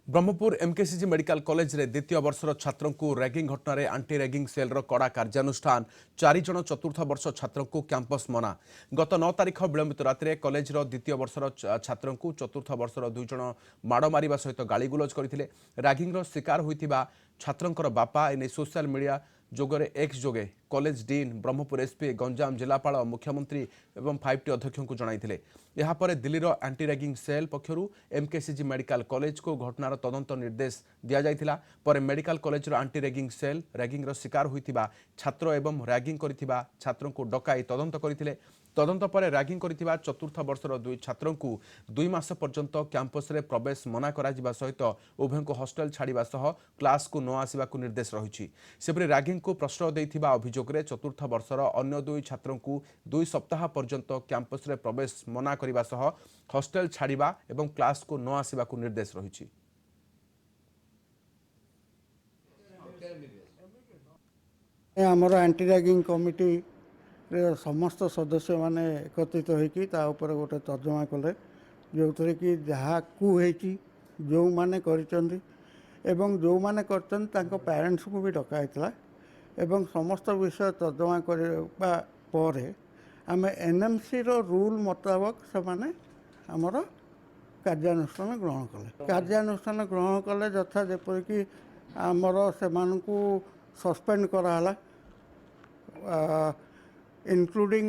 Brahmapur MKCG medical college रे द्वितीय वर्षर छात्रों को रैगिंग घटन में आंटी रैगिंग सेल कड़ा कार्यानुष्ठान 4 जन चतुर्थ वर्ष छात्रों को कैंपस मना। गत 9 तारीख विलंबित राति कॉलेज द्वितीय वर्षर छात्रों को चतुर्थ वर्षर 2 जन माड़ मारिबा सहित गालीगुलज करथिले। रैगिंग शिकार होइतिबा छात्रों बापा एने सोशल मीडिया जोगरे एक्स जोगे college dean Brahmapur SP Ganjam जिलापाल मुख्यमंत्री एवं 5टी अध्यक्ष को जणाइथिले। यापर दिल्लीर आंटी रैगिंग सेल पक्षरु एमकेसीजी मेडिकल कॉलेज को घटनार तदंत निर्देश दिया जाइथिला। पर medical college anti ragging cell ragging शिकार होइतिबा छात्र एवं रैगिंग करितिबा छात्रों को डकाई तदंत करथिले। तदंत पर रैगिंग करितिबा चतुर्थ वर्षर 2 छात्रों को 2 मास पर्यंत कैंपस रे प्रवेश मना करा जिबा सहित उभय को हॉस्टल छाड़िबा सह क्लास को न आसिबा को निर्देश रहिछि। सेपरि रैगिंग को प्रश्रय दैथिबा अभियोग रे चतुर्थ वर्षर अन्य 2 छात्रों को 2 सप्ताह पर्यंत कैंपस रे प्रवेश मना करिबा सह हॉस्टल छाड़िबा एवं क्लास को न आसिबा को निर्देश रहिछि। आमर एंटी रैगिंग कमिटी रे समस्त सदस्य माने एकत्रित होइकी ता ऊपर गोटे तर्जमा कले जो कि जहाँ को जो माने करिचंदी एवं जो माने करचंदी तांको पेरेंट्स को भी डकाइतला एवं समस्त विषय तर्जमा करबा परे आमे एनएमसी रो रूल मुताबिक से माने हमर कार्यानुष्ठान ग्रहण कले। कार्यानुष्ठान ग्रहण कले यथा जेपरिक आमर से सस्पेंड कराला including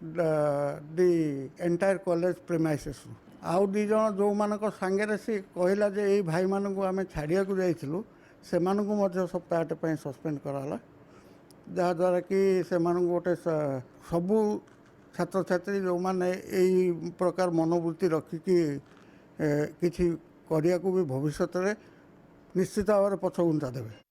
the entire college premises। आउ 2 जन जो मानक सांगे से कहला जे ए भाई मानक आमे छाड़िया को जाइथिलु से मानक मध्य सप्ताहटे पय सस्पेंड कराला जहाँ द्वारा कि से मानक गोटे सबु छात्र छात्री जो माने एई प्रकार मनोवृत्ति रखिकी किछि करिया को भी भविष्य रे निश्चित भाव में पछगुंचा देवे।